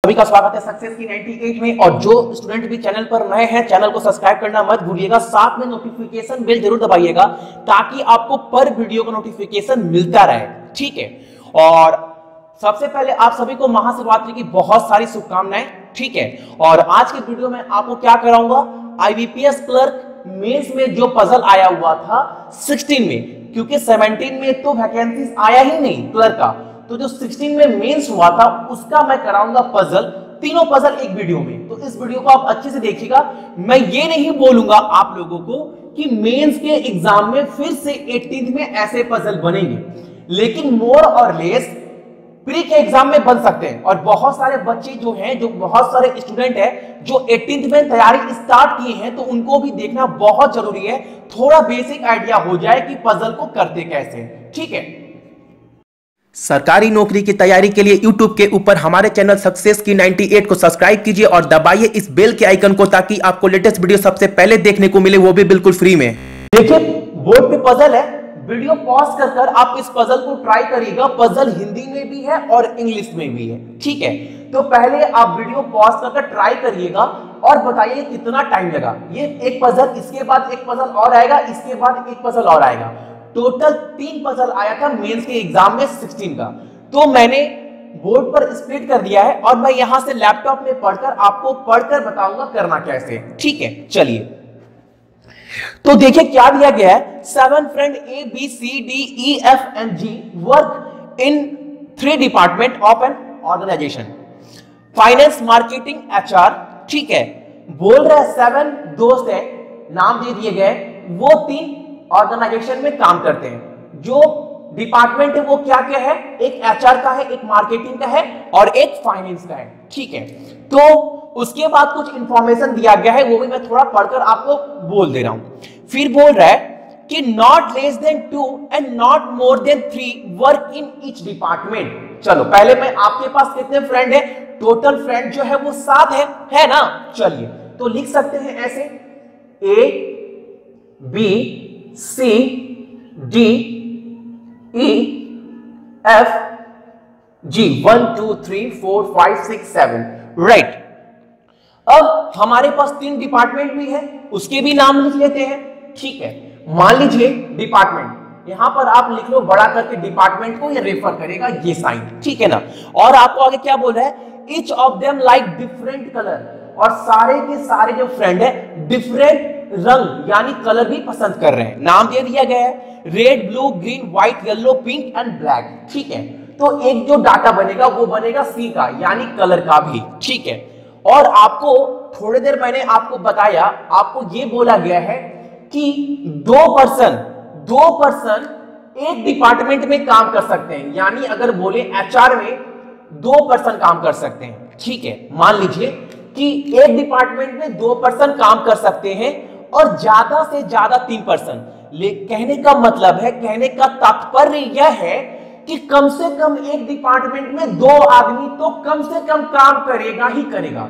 सभी का स्वागत है सक्सेस की 98 में। और जो स्टूडेंट भी चैनल पर नए हैं, चैनल को सब्सक्राइब करना मत भूलिएगा, साथ में नोटिफिकेशन बेल जरूर दबाइएगा ताकि आपको पर वीडियो का नोटिफिकेशन मिलता रहे। ठीक है, और सबसे पहले आप सभी को महाशिवरात्रि की बहुत सारी शुभकामनाएं। ठीक है, और आज के वीडियो में आपको क्या कराऊंगा, आईबीपीएस क्लर्क मेंस में जो पजल आया हुआ था 16 में, क्योंकि 17 में तो वैकेंसीज आया ही नहीं क्लर्क का, तो जो 16 में मेंस हुआ था उसका मैं कराऊंगा पजल, तीनों पजल एक वीडियो में। तो इस वीडियो को आप अच्छे से देखिएगा। मैं ये नहीं बोलूंगा आप लोगों को कि मेंस के एग्जाम में फिर से 18th में ऐसे पजल बनेंगे, लेकिन मोर और लेस प्री के एग्जाम में बन सकते हैं। और बहुत सारे बच्चे जो हैं, जो बहुत सारे स्टूडेंट हैं जो 18th में तैयारी स्टार्ट किए हैं, तो उनको भी देखना बहुत जरूरी है, थोड़ा बेसिक आइडिया हो जाए कि पजल को करते कैसे। ठीक है, सरकारी नौकरी की तैयारी के लिए YouTube के ऊपर हमारे चैनल सक्सेस की 98 को सब्सक्राइब कीजिए और दबाइए इस बेल के आइकन को ताकि आपको लेटेस्ट वीडियो सबसे पहले देखने को मिले, वो भी बिल्कुल फ्री में। देखिए बोर्ड पे पजल है, वीडियो पॉज कर आप इस पजल को ट्राई करिएगा। पजल हिंदी में भी है और इंग्लिश में भी है। ठीक है, तो पहले आप वीडियो पॉज कर ट्राई करिएगा और बताइए कितना टाइम लगा। ये एक पजल, इसके बाद एक पजल और आएगा, इसके बाद एक पजल और आएगा। टोटल 3 पजल आया था मेंस के एग्जाम में 16 का, तो मैंने बोर्ड पर स्प्लिट कर दिया है और मैं यहां से लैपटॉप में पढ़कर आपको पढ़कर बताऊंगा करना कैसे। ठीक है, चलिए तो देखिए क्या दिया गया है। 7 friend A B C D E F and G work in 3 department of an organisation, finance, marketing, HR। ठीक है, बोल रहा है 7 दोस्त है, नाम दे दिए गए, वो 3 ऑर्गेनाइजेशन में काम करते हैं। जो डिपार्टमेंट है वो क्या क्या है, एक HR का है, एक मार्केटिंग का है और एक फाइनेंस का है। ठीक है, तो उसके बाद कुछ इंफॉर्मेशन दिया गया है, वो भी मैं थोड़ा पढ़कर आपको बोल दे रहा हूं। फिर बोल रहा है कि not less than 2 and not more than 3 work in each department. चलो पहले मैं, आपके पास कितने फ्रेंड है, टोटल फ्रेंड जो है वो 7 है ना। चलिए तो लिख सकते हैं ऐसे, A B C D E F G 1 2 3 4 5 6 7 right. अब हमारे पास 3 डिपार्टमेंट भी है, उसके भी नाम लिख लेते हैं। ठीक है, मान लीजिए डिपार्टमेंट, यहां पर आप लिख लो बड़ा करके डिपार्टमेंट को, ये रेफर करेगा ये साइन। ठीक है ना, और आपको आगे क्या बोल रहा है, each of them like different colour, और सारे के सारे जो फ्रेंड है डिफरेंट रंग यानी कलर भी पसंद कर रहे हैं। नाम दे दिया गया है red, blue, green, white, yellow, pink and black. ठीक है, तो एक जो डाटा बनेगा वो बनेगा सी का, यानी कलर का भी। ठीक है, और आपको थोड़ी देर मैंने आपको बताया, आपको ये बोला गया है कि 2 पर्सन एक डिपार्टमेंट में काम कर सकते हैं, यानी अगर बोले HR में 2 पर्सन काम कर सकते हैं। ठीक है, मान लीजिए कि एक डिपार्टमेंट में 2 पर्सन काम कर सकते हैं और ज्यादा से ज्यादा 3 पर्सन। कहने का मतलब है, कहने का तात्पर्य यह है कि कम से कम एक डिपार्टमेंट में 2 आदमी तो कम से कम काम करेगा ही करेगा,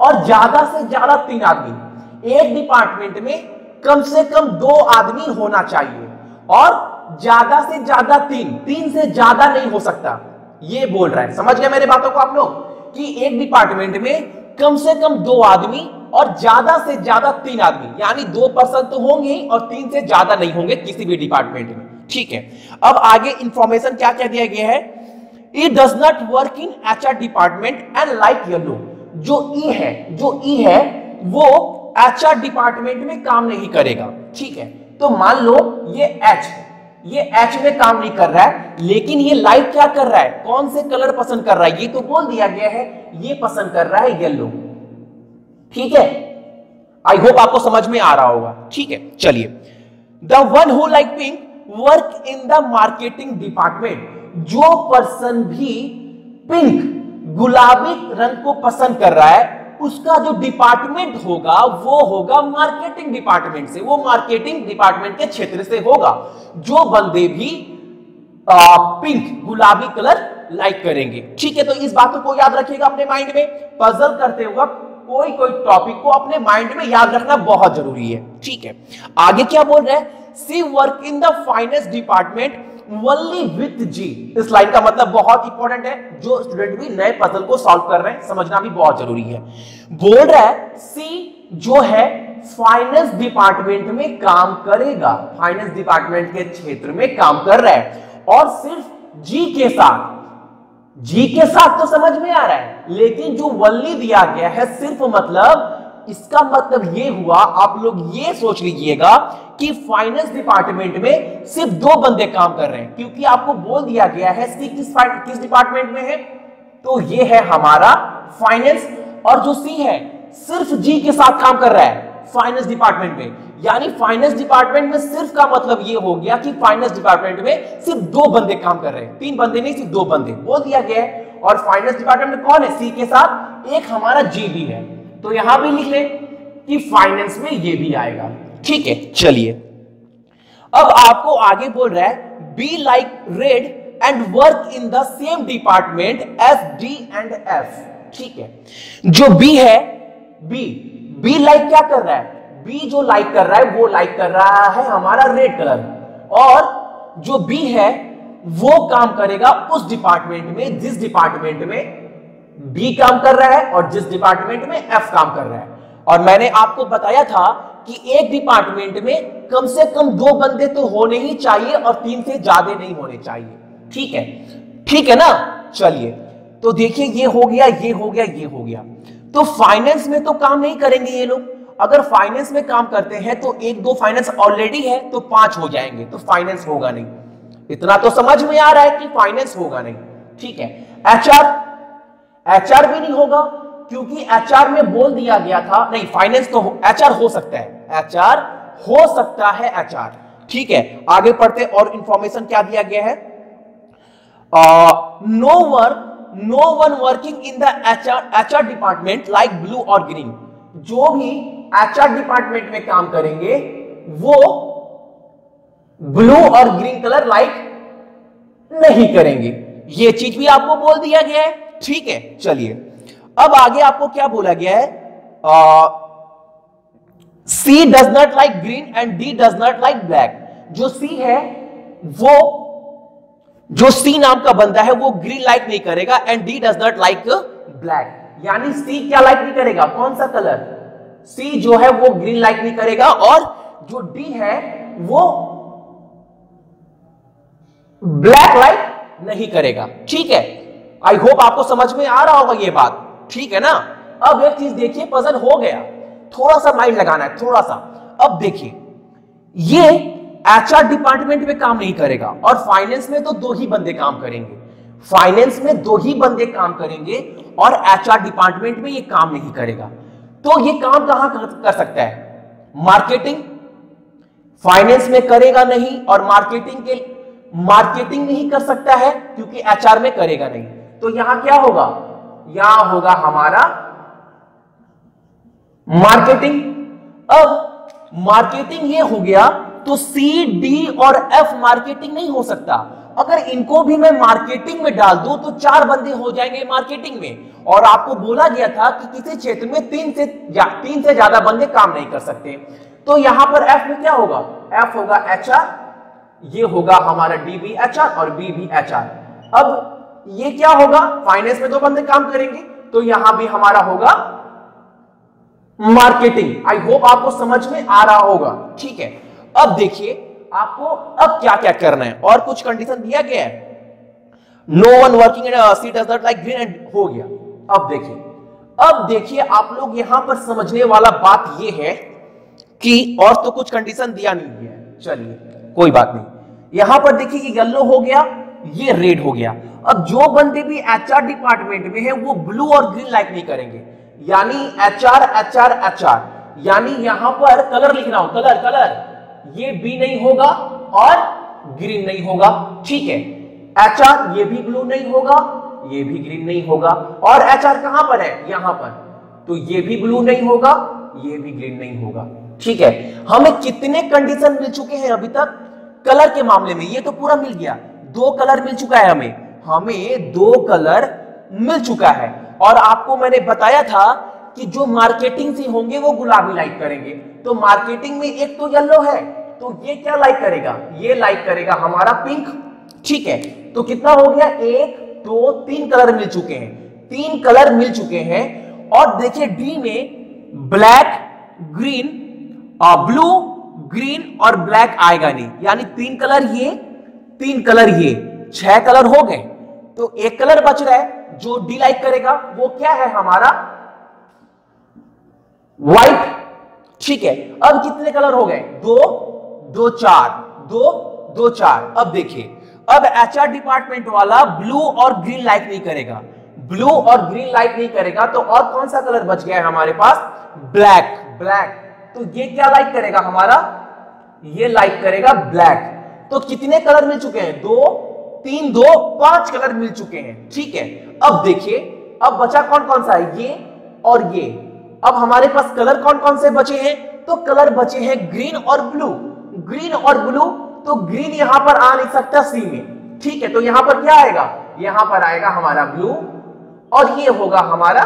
और ज्यादा से ज्यादा 3 आदमी। एक डिपार्टमेंट में कम से कम 2 आदमी होना चाहिए और ज्यादा से ज्यादा 3 से ज्यादा नहीं हो सकता, ये बोल रहा है। समझ गए मेरे बातों को आप लोग, कि एक डिपार्टमेंट में कम से कम 2 आदमी और ज्यादा से ज्यादा 3 आदमी, यानी 2 पर्सन तो होंगे ही और 3 से ज्यादा नहीं होंगे किसी भी डिपार्टमेंट में। ठीक है, अब आगे इंफॉर्मेशन क्या क्या दिया गया है, it does not work in HR department and like yellow. जो ई है वो HR डिपार्टमेंट में काम नहीं करेगा। ठीक है, तो मान लो ये H में काम नहीं कर रहा है, लेकिन ये लाइट क्या कर रहा है, कौन से कलर पसंद कर रहा है, ये तो बोल दिया गया है, ये पसंद कर रहा है येलो। ठीक है, आई होप आपको समझ में आ रहा होगा। ठीक है, चलिए, the one who like pink work in the marketing department. जो पर्सन भी पिंक, गुलाबी रंग को पसंद कर रहा है, उसका जो डिपार्टमेंट होगा वो होगा मार्केटिंग डिपार्टमेंट से, वो मार्केटिंग डिपार्टमेंट के क्षेत्र से होगा। जो बंदे भी पिंक, गुलाबी कलर लाइक करेंगे। ठीक है, तो इस बातों को याद रखिएगा अपने माइंड में। पजल करते वक्त कोई टॉपिक को अपने माइंड में याद रखना बहुत जरूरी है। ठीक है, आगे क्या बोल रहे हैं, C work in the finance department वल्ली विथ जी। इस लाइन का मतलब बहुत इंपॉर्टेंट है, जो स्टूडेंट भी नए पजल को सॉल्व कर रहे हैं समझना भी बहुत जरूरी है। बोल रहा है सी जो है फाइनेंस डिपार्टमेंट में काम करेगा, फाइनेंस डिपार्टमेंट के क्षेत्र में काम कर रहा है, और सिर्फ जी के साथ, जी के साथ तो समझ में आ रहा है, लेकिन जो वल्ली दिया गया है सिर्फ, मतलब इसका मतलब ये हुआ, आप लोग ये सोच लीजिएगा कि फाइनेंस डिपार्टमेंट में सिर्फ 2 बंदे काम कर रहे हैं, क्योंकि आपको बोल दिया गया है सी किस डिपार्टमेंट में है, तो ये है हमारा फाइनेंस, और जो सी है सिर्फ जी के साथ काम कर रहा है फाइनेंस डिपार्टमेंट में, यानी फाइनेंस डिपार्टमेंट में सिर्फ का मतलब ये हो गया कि फाइनेंस डिपार्टमेंट में सिर्फ 2 बंदे काम कर रहे हैं, 3 बंदे नहीं, सिर्फ 2 बंदे बोल दिया गया है। और फाइनेंस डिपार्टमेंट में कौन है, सी के साथ एक हमारा जी भी है, तो यहां भी लिख ले कि फाइनेंस में ये भी आएगा। ठीक है, चलिए अब आपको आगे बोल रहा है B like red and work in the same department as D and F. ठीक है, जो बी है, बी लाइक क्या कर रहा है, बी जो लाइक कर रहा है वो लाइक कर रहा है हमारा रेड कलर, और जो बी है वो काम करेगा उस डिपार्टमेंट में जिस डिपार्टमेंट में बी काम कर रहा है और जिस डिपार्टमेंट में एफ काम कर रहा है। और मैंने आपको बताया था कि एक डिपार्टमेंट में कम से कम 2 बंदे तो होने ही चाहिए और 3 से ज्यादा नहीं होने चाहिए। ठीक है ना। चलिए तो देखिए, ये हो गया, ये हो गया, ये हो गया। तो फाइनेंस में तो काम नहीं करेंगे ये लोग, अगर फाइनेंस में काम करते हैं तो 1-2 फाइनेंस ऑलरेडी है तो 5 हो जाएंगे, तो फाइनेंस होगा नहीं। इतना तो समझ में आ रहा है कि फाइनेंस होगा नहीं। ठीक है, एचआर भी नहीं होगा, क्योंकि एचआर में बोल दिया गया था, नहीं फाइनेंस तो एचआर हो सकता है, एचआर हो सकता है, एचआर। ठीक है, आगे पढ़ते और इंफॉर्मेशन क्या दिया गया है, no one working in the HR department like blue और ग्रीन। जो भी एचआर डिपार्टमेंट में काम करेंगे वो ब्लू और ग्रीन कलर लाइक नहीं करेंगे, ये चीज भी आपको बोल दिया गया है। ठीक है, चलिए अब आगे आपको क्या बोला गया है, C does not like green and D does not like black. जो सी है वो, जो सी नाम का बंदा है वो ग्रीन लाइक नहीं करेगा and D does not like black, यानी सी क्या लाइक नहीं करेगा, कौन सा कलर, सी जो है वो ग्रीन लाइक नहीं करेगा, और जो डी है वो ब्लैक लाइक नहीं करेगा। ठीक है, आई होप आपको समझ में आ रहा होगा ये बात। ठीक है ना। अब एक चीज देखिए, पजल हो गया, थोड़ा सा माइंड लगाना है, थोड़ा सा। अब देखिए, ये एचआर डिपार्टमेंट में काम नहीं करेगा और फाइनेंस में तो 2 ही बंदे काम करेंगे, फाइनेंस में 2 ही बंदे काम करेंगे और एचआर डिपार्टमेंट में ये काम नहीं करेगा। तो ये काम कहां कर सकता है, मार्केटिंग, फाइनेंस में करेगा नहीं, और मार्केटिंग नहीं कर सकता है क्योंकि एचआर में करेगा नहीं। तो यहां क्या होगा, यहां होगा हमारा मार्केटिंग। अब मार्केटिंग ये हो गया, तो सी डी और एफ मार्केटिंग नहीं हो सकता। अगर इनको भी मैं मार्केटिंग में डाल दूं तो 4 बंदे हो जाएंगे मार्केटिंग में, और आपको बोला गया था कि किसी क्षेत्र में 3 से ज्यादा बंदे काम नहीं कर सकते। तो यहां पर एफ में क्या होगा, एफ होगा एचआर, ये होगा हमारा डी भी एचआर और बी भी एचआर। अब ये क्या होगा, फाइनेंस में 2 बंदे काम करेंगे, तो यहां भी हमारा होगा मार्केटिंग। आई होप आपको समझ में आ रहा होगा। ठीक है, अब देखिए आपको अब क्या क्या करना है, और कुछ कंडीशन दिया गया है, no one working in C does not like green and हो गया। अब देखिए आप लोग यहां पर समझने वाला बात यह है कि, और तो कुछ कंडीशन दिया नहीं है, चलिए कोई बात नहीं। यहां पर देखिए ये येलो हो गया, ये रेड हो गया। अब जो बंदे भी एचआर डिपार्टमेंट में है वो ब्लू और ग्रीन लाइक नहीं करेंगे, यानी एचआर एचआर एचआर, यानी यहां पर कलर लिख रहा हूं, कलर, ये बी नहीं होगा और ग्रीन नहीं होगा। ठीक है, एचआर ये भी ब्लू नहीं होगा, ये भी ग्रीन नहीं होगा, और एचआर कहां पर है, यहां पर, तो ये भी ब्लू नहीं होगा, ये भी ग्रीन नहीं होगा। ठीक है, हमें कितने कंडीशन मिल चुके हैं अभी तक कलर के मामले में, ये तो पूरा मिल गया, 2 कलर मिल चुका है हमें 2 कलर मिल चुका है। और आपको मैंने बताया था कि जो मार्केटिंग से होंगे वो गुलाबी लाइक करेंगे, तो मार्केटिंग में एक तो येलो है, तो ये क्या लाइक करेगा, ये लाइक करेगा हमारा पिंक, ठीक है, तो कितना हो गया, 1 2 3 कलर मिल चुके हैं, 3 कलर मिल चुके हैं। और देखिए डी में ब्लैक, ग्रीन, ब्लू, ग्रीन और ब्लैक आएगा नहीं, यानी 3 कलर ये, 3 कलर ये, 6 कलर हो गए। तो एक कलर बच रहा है जो डी लाइक करेगा, वो क्या है हमारा, व्हाइट। ठीक है, अब कितने कलर हो गए, 2 2 4, 2 2 4। अब देखिए, अब एचआर डिपार्टमेंट वाला ब्लू और ग्रीन लाइक नहीं करेगा, ब्लू और ग्रीन लाइक नहीं करेगा, तो और कौन सा कलर बच गया है हमारे पास, ब्लैक, ब्लैक। तो ये क्या लाइक करेगा हमारा, ये लाइक करेगा ब्लैक। तो कितने कलर मिल चुके हैं, 2 3 2 5 कलर मिल चुके हैं। ठीक है, अब देखिए, अब बचा कौन कौन सा है, ये और ये। अब हमारे पास कलर कौन कौन से बचे हैं, तो कलर बचे हैं ग्रीन और ब्लू, ग्रीन और ब्लू। तो ग्रीन यहां पर आ नहीं सकता सी में, ठीक है, तो यहां पर क्या आएगा, यहां पर आएगा हमारा ब्लू और ये होगा हमारा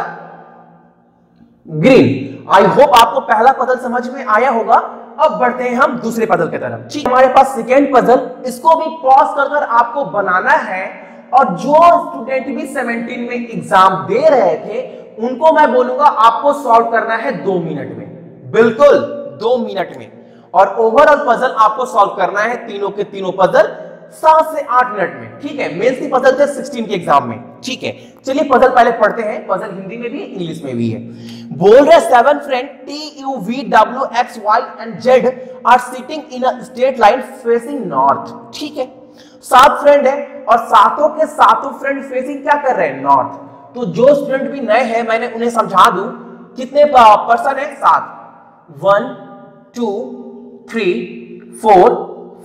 ग्रीन। आई होप आपको पहला पजल समझ में आया होगा। अब बढ़ते हैं हम दूसरे पजल की तरफ। ठीक, हमारे पास सेकेंड पजल, इसको भी पॉज कर आपको बनाना है। और जो स्टूडेंट भी 17 में एग्जाम दे रहे थे उनको मैं बोलूंगा आपको सॉल्व करना है 2 मिनट में, बिल्कुल 2 मिनट में। और ओवरऑल पजल आपको सॉल्व करना है तीनों के तीनों पजल 7 से 8 मिनट में। ठीक है, मेंस की पजल थे 16 के एग्जाम में। ठीक है, चलिए पजल पहले पढ़ते हैं। पजल हिंदी में भी है, इंग्लिश में भी है। बोल रहे 7 friend T U V W X Y and Z are sitting in a straight line facing north. ठीक है, 7 फ्रेंड है और सातों के सातों फ्रेंड फेसिंग क्या कर रहे हैं, नॉर्थ। तो जो स्टूडेंट भी नए हैं मैंने उन्हें समझा दूं, कितने पर्सन है, 7, 1 2 3 4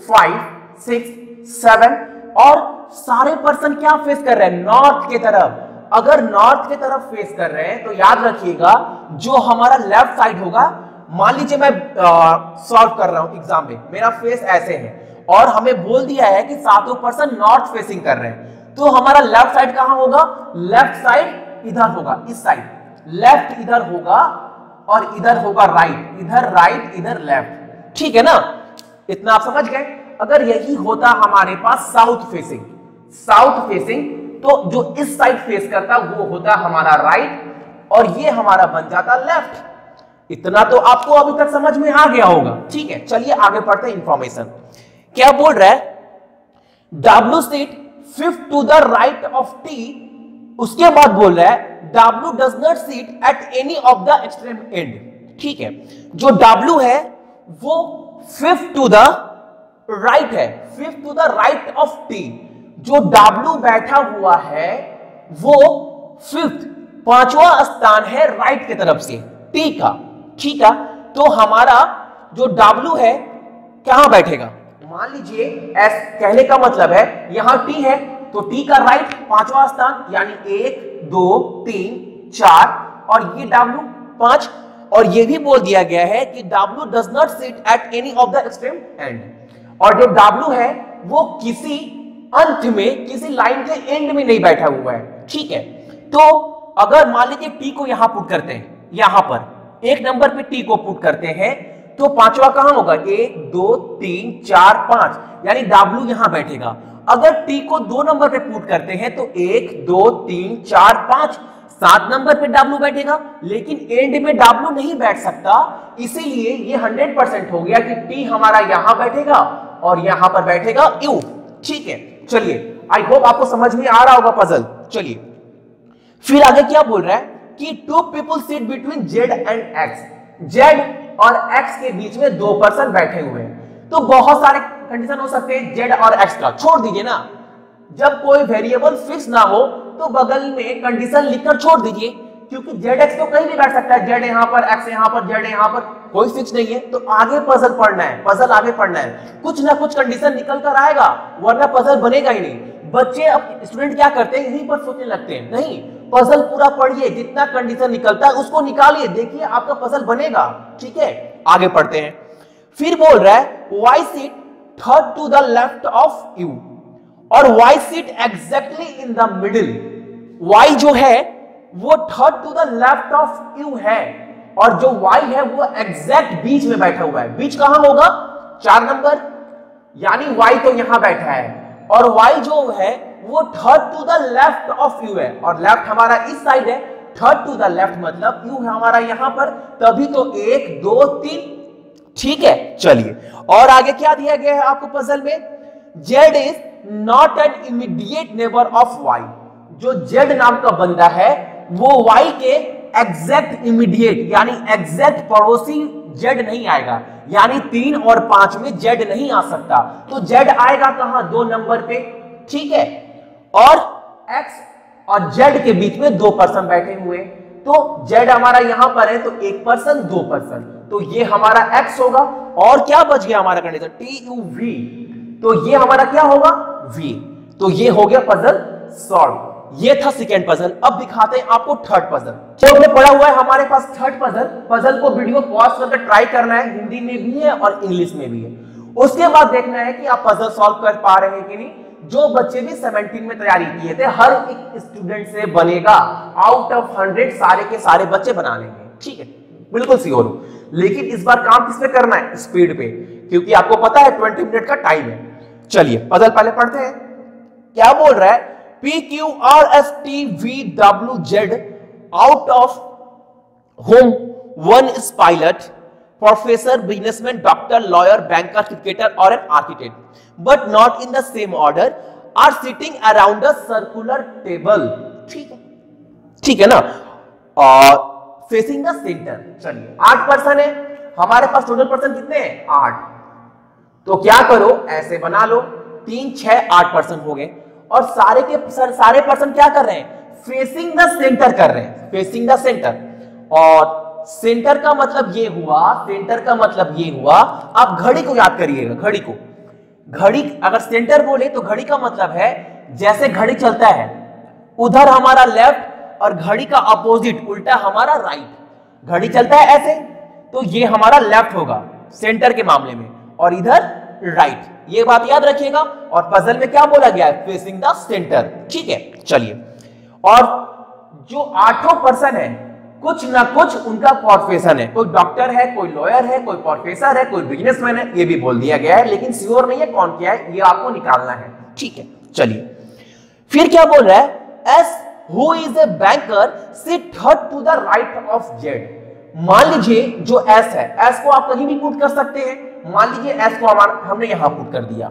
5 6 7 और सारे पर्सन क्या फेस कर रहे हैं, नॉर्थ की तरफ। अगर नॉर्थ की तरफ फेस कर रहे हैं तो याद रखिएगा जो हमारा लेफ्ट साइड होगा, मान लीजिए मैं सॉल्व कर रहा हूं एग्जाम में, मेरा फेस ऐसे है और हमें बोल दिया है कि सातों पर्सन नॉर्थ फेसिंग कर रहे हैं, तो हमारा लेफ्ट साइड कहां होगा, लेफ्ट साइड इधर होगा, इस साइड, लेफ्ट इधर होगा और इधर होगा राइट, इधर राइट इधर लेफ्ट। ठीक है ना, इतना आप समझ गए। अगर यही होता हमारे पास साउथ फेसिंग, साउथ फेसिंग, तो जो इस साइड फेस करता वो होता हमारा राइट और ये हमारा बन जाता लेफ्ट। इतना तो आपको अभी तक समझ में आ गया होगा। ठीक है, चलिए आगे पढ़ते हैं इंफॉर्मेशन। क्या बोल रहा है, W seat 5th to the right of T। उसके बाद बोल रहा है W does not sit at any of the extreme end. ठीक है, जो W है वो 5th टू द राइट है, 5th to the right of T। जो W बैठा हुआ है वो 5th, 5वां स्थान है राइट की तरफ से T का। ठीक है, तो हमारा जो W है कहां बैठेगा, मान लीजिए एस, कहने का मतलब है यहां T है तो T का राइट 5वां स्थान, यानी 1 2 3 4 और ये W 5। और ये भी बोल दिया गया है कि W does not sit at any of the extreme and. और जो W है वो किसी अंत में, किसी लाइन के एंड में नहीं बैठा हुआ है। ठीक है, तो अगर मान लीजिए T को यहां पुट करते हैं, यहां पर एक नंबर पे T को पुट करते हैं तो 5वां कहां होगा, 1 2 3 4 5, यानी W यहां बैठेगा। अगर T को 2 नंबर पे पुट करते हैं तो 1 2 3 4 5, 7 नंबर पे W बैठेगा, लेकिन एंड में W नहीं बैठ सकता, इसीलिए ये 100% हो गया कि T हमारा यहां बैठेगा और यहां पर बैठेगा U। ठीक है, चलिए आई होप आपको समझ में आ रहा होगा पजल। चलिए फिर आगे क्या बोल रहा है कि 2 people sit between Z and X। Z और X के बीच में 2 पर्सन बैठे हुए हैं। तो बहुत सारे कंडीशन हो सकते हैं Z और X का, छोड़ दीजिए ना, जब कोई वेरिएबल फिक्स ना हो तो बगल में कंडीशन लिखकर छोड़ दीजिए, क्योंकि ZX तो कहीं भी बैठ सकता है, Z यहां पर, X यहां पर, Z यहां पर, कोई फिक्स नहीं है। तो आगे पजल पढ़ना है, पजल आगे पढ़ना है, कुछ ना कुछ कंडीशन निकल कर आएगा, वरना पजल बनेगा ही नहीं। बच्चे अब स्टूडेंट क्या करते हैं, यहीं पर सोचने लगते हैं, नहीं, पजल पूरा पढ़िए, जितना कंडीशन निकलता है उसको निकालिए, देखिए आपका पजल बनेगा। ठीक है, आगे पढ़ते हैं। फिर बोल रहा है Y seat 3rd to the left of U और Y seat exactly in the middle. Y जो है वो 3rd to the left of U है और जो Y है वो एग्जैक्ट बीच में बैठा हुआ है। बीच कहां होगा, 4 नंबर, यानी Y तो यहां बैठा है और y जो है वो third to the left of u है, और लेफ्ट हमारा इस साइड है, थर्ड टू द लेफ्ट मतलब u है हमारा यहां पर, तभी तो 1 2 3। ठीक है, चलिए और आगे क्या दिया गया है आपको पजल में, z is not an immediate neighbour of y। जो z नाम का बंदा है वो y के एग्जैक्ट इमीडिएट यानी एग्जैक्ट पड़ोसी z नहीं आएगा, यानी 3 और 5 में z नहीं आ सकता, तो z आएगा कहां, 2 नंबर पे। ठीक है, और x और z के बीच में 2 पर्सन बैठे हुए, तो z हमारा यहां पर है तो 1 पर्सन 2 पर्सन, तो ये हमारा x होगा। और क्या बच गया हमारा कंडीशन, TUV, तो ये हमारा क्या होगा, v। तो ये हो गया पजल सॉल्व। ये था सेकेंड पजल। अब दिखाते हैं आपको थर्ड पजल। जो हमने पढ़ा हुआ है हमारे पास थर्ड पजल, पजल को वीडियो पॉज करके ट्राई करना है, हिंदी में भी है और इंग्लिश में भी है। उसके बाद देखना है कि आप पजल सॉल्व कर पा रहे हैं कि नहीं। जो बच्चे भी 17 में तैयारी किए थे, हर एक स्टूडेंट से बनेगा, आउट ऑफ 100 सारे के सारे बच्चे बना लेंगे। ठीक है, बिल्कुल श्योर हूं, लेकिन इस बार काम किस पे करना है, स्पीड पे, क्योंकि आपको पता है 20 मिनट का टाइम है। चलिए पजल पहले पढ़ते हैं। क्या बोल रहा है, PQRSTVWZ out of whom one is pilot, professor, businessman, doctor, lawyer, banker, cricketer or an architect, but not in the same order, are sitting around a circular table। ठीक है ना, और फेसिंग द सेंटर। चलिए 8 person है हमारे पास, total person कितने हैं, 8। तो क्या करो, ऐसे बना लो, 3 6 8 पर्सन हो गए, और सारे के सारे पर्सन क्या कर रहे हैं, फेसिंग द सेंटर कर रहे हैं, फेसिंग द सेंटर। और सेंटर का मतलब ये हुआ, सेंटर का मतलब ये हुआ, आप घड़ी को याद करिएगा, घड़ी को, घड़ी अगर सेंटर बोले तो घड़ी का मतलब है जैसे घड़ी चलता है उधर हमारा लेफ्ट और घड़ी का अपोजिट उल्टा हमारा राइट। घड़ी चलता है ऐसे तो ये हमारा लेफ्ट होगा सेंटर के मामले में, और इधर राइट। ये बात याद रखिएगा। और पजल में क्या बोला गया है, फेसिंग द सेंटर। ठीक है, चलिए, और जो 8 पर्सन है कुछ ना कुछ उनका प्रोफेशन है, कोई डॉक्टर है, कोई लॉयर है, कोई प्रोफेसर है, कोई बिजनेसमैन है, ये भी बोल दिया गया है, लेकिन श्योर नहीं है कौन क्या है, ये आपको निकालना है। ठीक है, चलिए फिर क्या बोल रहा है, S who is a banker sit third to the right of Z. मान लीजिए जो एस है, एस को आप कहीं भी पुट कर सकते हैं, मान लीजिए एस को हमने यहां पुट कर दिया।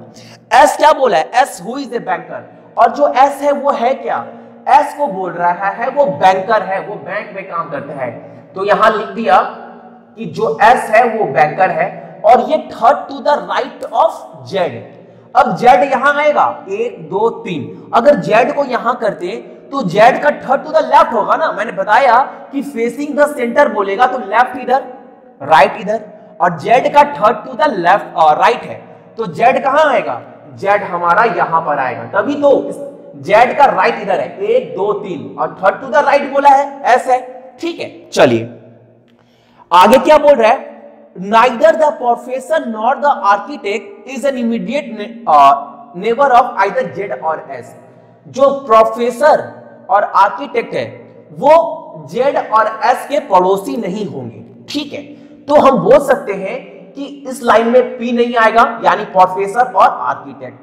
एस क्या बोला है, S who is a banker, और जो एस है वो है क्या, एस को बोल रहा है वो बैंकर है, वो बैंक में काम करता है। तो यहां लिख दिया कि जो एस है वो बैंकर है, और ये third to the right of Z. अब जेड यहां आएगा 1 2 3, अगर जेड को यहां करते तो जेड का थर्ड टू द लेफ्ट होगा ना। मैंने बताया कि फेसिंग द सेंटर बोलेगा तो लेफ्ट इधर, राइट इधर, और जेड का थर्ड टू द लेफ्ट और राइट है, तो जेड कहां आएगा, जेड हमारा यहां पर आएगा, तभी तो जेड का राइट इधर है, 1 2 3, और थर्ड टू द राइट बोला है, एस है। ठीक है, चलिए आगे क्या बोल रहा है, neither the professor nor the architect is an immediate neighbour of either Z और एस। जो प्रोफेसर और आर्किटेक्ट है वो जेड और एस के पड़ोसी नहीं होंगे। ठीक है, तो हम बोल सकते हैं कि इस लाइन में पी नहीं आएगा, यानी प्रोफेसर और आर्किटेक्ट।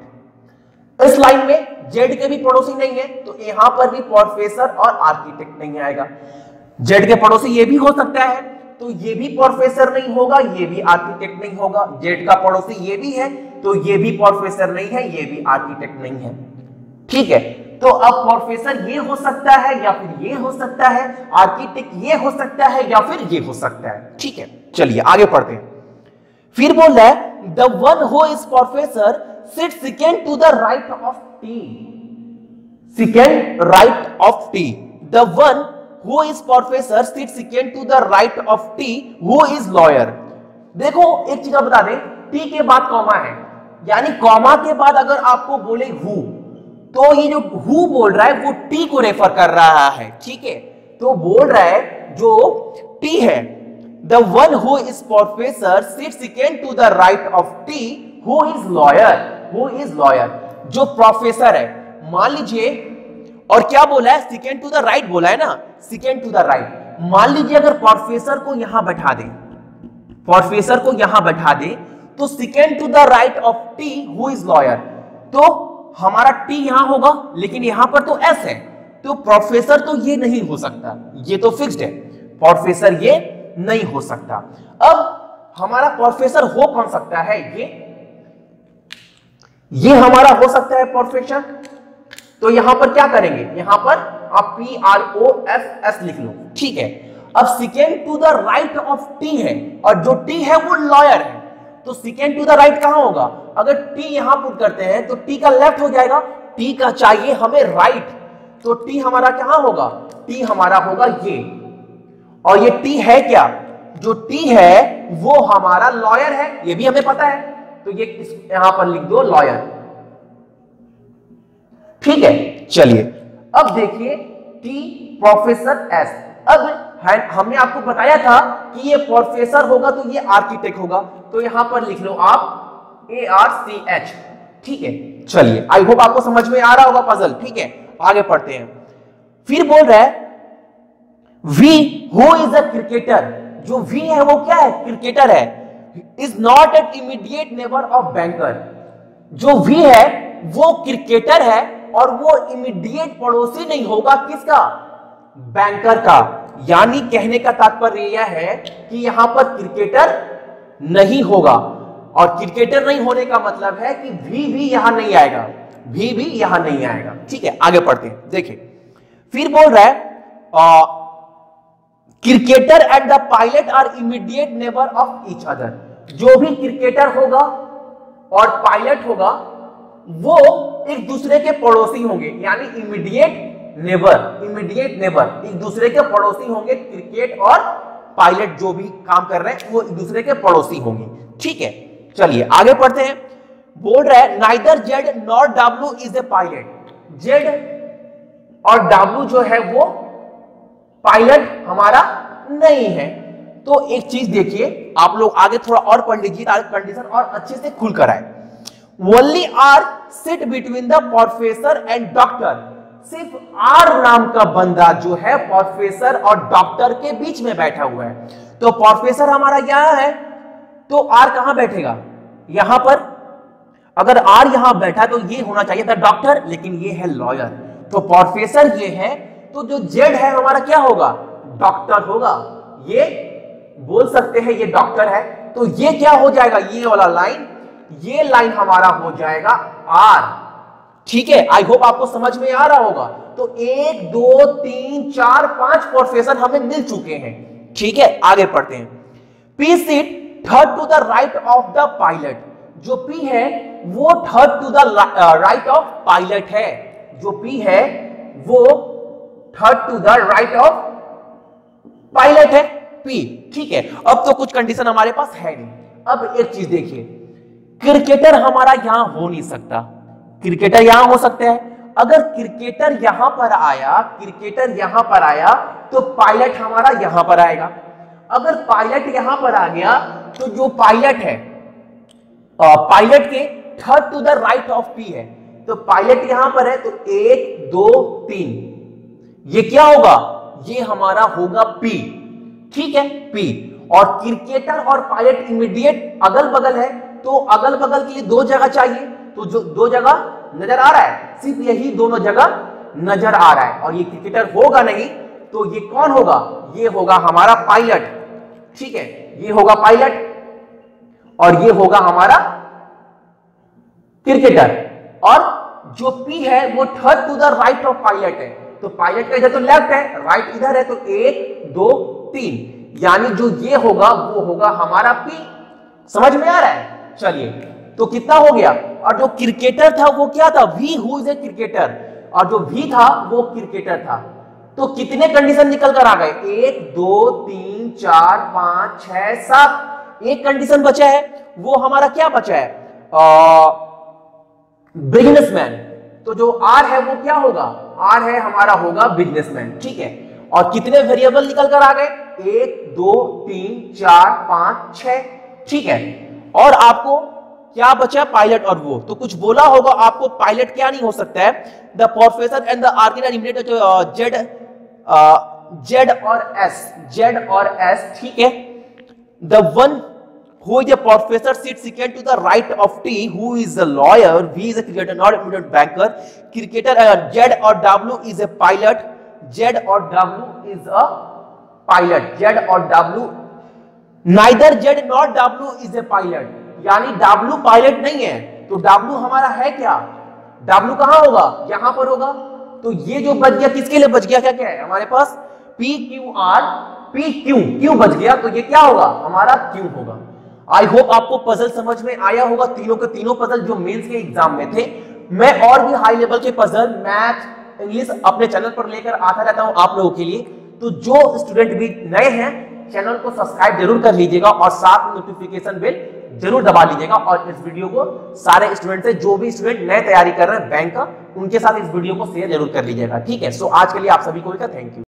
इस लाइन में जेड के भी पड़ोसी नहीं है, तो यहां पर भी प्रोफेसर और आर्किटेक्ट नहीं आएगा। जेड के पड़ोसी ये भी हो सकता है, तो ये भी प्रोफेसर नहीं होगा, ये भी आर्किटेक्ट नहीं होगा। जेड का पड़ोसी ये भी है, तो ये भी प्रोफेसर नहीं है, ये भी आर्किटेक्ट नहीं है। ठीक है, तो अब प्रोफेसर ये हो सकता है या फिर ये हो सकता है, आर्किटेक्ट ये हो सकता है या फिर ये हो सकता है। ठीक है, चलिए आगे पढ़ते हैं। फिर बोल रहा है the one who is professor sit second to the right of T, second right of T. The one who is professor sit second to the right of T who is lawyer. देखो एक चीज बता दें, T के बाद comma है, यानी comma के बाद अगर आपको बोले हु, तो ये जो हु बोल रहा है वो टी को रेफर कर रहा है। ठीक है, तो बोल रहा है जो टी है, the one who is professor sit second to the right of T who is lawyer, who is lawyer. जो प्रोफेसर है, मान लीजिए, और क्या बोला है, सेकंड टू द राइट बोला है ना, सेकंड टू द राइट। मान लीजिए अगर प्रोफेसर को यहां बैठा दे, प्रोफेसर को यहां बैठा दे, तो second to the right of T who is lawyer, तो हमारा टी यहां होगा, लेकिन यहां पर तो एस है, तो प्रोफेसर तो ये नहीं हो सकता, ये तो फिक्स्ड है, प्रोफेसर ये नहीं हो सकता। अब हमारा प्रोफेसर हो कौन सकता है, ये हमारा हो सकता है प्रोफेसर। तो यहां पर क्या करेंगे, यहां पर आप PROFESS लिख लो, ठीक है। अब second to the right of T है, और जो टी है वो लॉयर है, तो सेकेंड टू द राइट कहां होगा, अगर टी यहां पुट करते हैं तो टी का लेफ्ट हो जाएगा, टी का चाहिए हमें राइट, तो टी हमारा कहां होगा, टी हमारा होगा ये, और ये टी है क्या, जो टी है वो हमारा लॉयर है, ये भी हमें पता है, तो ये यहां पर लिख दो लॉयर, ठीक है। चलिए अब देखिए टी प्रोफेसर एस। अब हमने आपको बताया था कि ये प्रोफेसर होगा तो ये आर्किटेक्ट होगा, तो यहां पर लिख लो आप ARCH, ठीक है। चलिए आई होप आपको समझ में आ रहा होगा पजल, ठीक है। आगे पढ़ते हैं। फिर बोल रहा है V who is a cricketer, जो वी है वो क्या है, क्रिकेटर है, is not an immediate neighbour of banker, जो वी है वो क्रिकेटर है और वो इमीडिएट पड़ोसी नहीं होगा, किसका, बैंकर का। यानी कहने का तात्पर्य यह है कि यहां पर क्रिकेटर नहीं होगा, और क्रिकेटर नहीं होने का मतलब है कि भी यहां नहीं आएगा, भी यहां नहीं आएगा, ठीक है। आगे पढ़ते हैं, देखिए फिर बोल रहा है cricketer and the pilot are immediate neighbour of each other, जो भी क्रिकेटर होगा और पायलट होगा वो एक दूसरे के पड़ोसी होंगे, यानी इमीडिएट नेबर एक दूसरे के पड़ोसी होंगे, क्रिकेट और पायलट जो भी काम कर रहे हैं वो एक दूसरे के पड़ोसी होंगे, ठीक है। चलिए आगे पढ़ते हैं। बोल रहा है neither Z nor W is a pilot, Z और डब्ल्यू जो है वो पायलट हमारा नहीं है। तो एक चीज देखिए, आप लोग आगे थोड़ा और पढ़ लीजिए ताकि कंडीशन और अच्छे से खुल कर आए। Only R sit between the professor and doctor, सिर्फ आर नाम का बंदा जो है प्रोफेसर और डॉक्टर के बीच में बैठा हुआ है। तो प्रोफेसर हमारा यहां है, तो आर कहां बैठेगा, यहां पर। अगर आर यहां बैठा तो ये होना चाहिए था डॉक्टर, लेकिन ये है लॉयर, तो प्रोफेसर ये है, तो जो जेड है हमारा क्या होगा, डॉक्टर होगा। ये बोल सकते हैं ये डॉक्टर है, तो ये क्या हो जाएगा, ये वाला लाइन, ये लाइन हमारा हो जाएगा आर, ठीक है। आई होप आपको समझ में आ रहा होगा। तो 1 2 3 4 5 प्रोफेसर हमें मिल चुके हैं, ठीक है। आगे पढ़ते हैं। P seat third to the right of the pilot, जो पी है वो third to the right of pilot है, जो पी है वो third to the right of pilot है, पी, ठीक है। अब तो कुछ कंडीशन हमारे पास है नहीं। अब एक चीज देखिए, क्रिकेटर हमारा यहां हो नहीं सकता, क्रिकेटर यहां हो सकते हैं। अगर क्रिकेटर यहां पर आया, क्रिकेटर यहां पर आया तो पायलट हमारा यहां पर आएगा। अगर पायलट यहां पर आ गया तो जो पायलट है, पायलट के third to the right of P है, तो पायलट यहां पर है, तो 1 2 3 ये क्या होगा, ये हमारा होगा पी, ठीक है, पी। और क्रिकेटर और पायलट इमीडिएट अगल बगल है, तो अगल बगल के लिए 2 जगह चाहिए, तो जो 2 जगह नजर आ रहा है, सिर्फ यही दोनों जगह नजर आ रहा है, और ये क्रिकेटर होगा नहीं, तो ये कौन होगा, ये होगा हमारा पायलट, ठीक है। ये होगा पायलट और ये होगा हमारा क्रिकेटर, और जो पी है वो third to the right of pilot है, तो पायलट का इधर तो लेफ्ट है, राइट इधर है, तो 1 2 3 यानी जो ये होगा वो होगा हमारा पी। समझ में आ रहा है। चलिए तो कितना हो गया, और जो क्रिकेटर था वो क्या था, V who is a cricketer, और जो वी था वो क्रिकेटर था। तो कितने कंडीशन निकल कर आ गए, 1 2 3 4 5 6 7, एक कंडीशन बचा है, वो हमारा क्या बचा है, बिजनेसमैन। तो जो आर है वो क्या होगा, आर है हमारा होगा बिजनेसमैन, ठीक है। और कितने वेरिएबल निकल कर आ गए, 1 2 3 4 5 6, ठीक है। और आपको क्या बचा, पायलट और वो, तो कुछ बोला होगा आपको, पायलट क्या नहीं हो सकता है, the professor and the architect immediate, जो जेड और एस, ठीक है। The one Who is a professor sits second to the right of T, who is a lawyer, V is a cricketer, not a banker. Cricketer, Z or W is a pilot. Z or W is a pilot. Z or W, neither Z nor W is a pilot. यानी W pilot नहीं है, तो W हमारा है क्या? W कहां होगा? यहां पर होगा। तो ये जो बच गया किसके लिए बच गया? क्या क्या है हमारे पास? PQR, PQ, Q बच गया, तो ये क्या होगा? हमारा Q होगा। आई होप आपको पजल समझ में आया होगा, तीनों के तीनों पजल जो मेंस के एग्जाम में थे। मैं और भी हाई लेवल के पजल, मैथ, इंग्लिश अपने चैनल पर लेकर आता रहता हूं आप लोगों के लिए। तो जो स्टूडेंट भी नए हैं, चैनल को सब्सक्राइब जरूर कर लीजिएगा और साथ में नोटिफिकेशन बेल जरूर दबा लीजिएगा। और इस वीडियो को सारे स्टूडेंट से, जो भी स्टूडेंट नए तैयारी कर रहे हैं बैंक का, उनके साथ इस वीडियो को शेयर जरूर कर लीजिएगा। ठीक है, सो आज के लिए आप सभी को थैंक यू।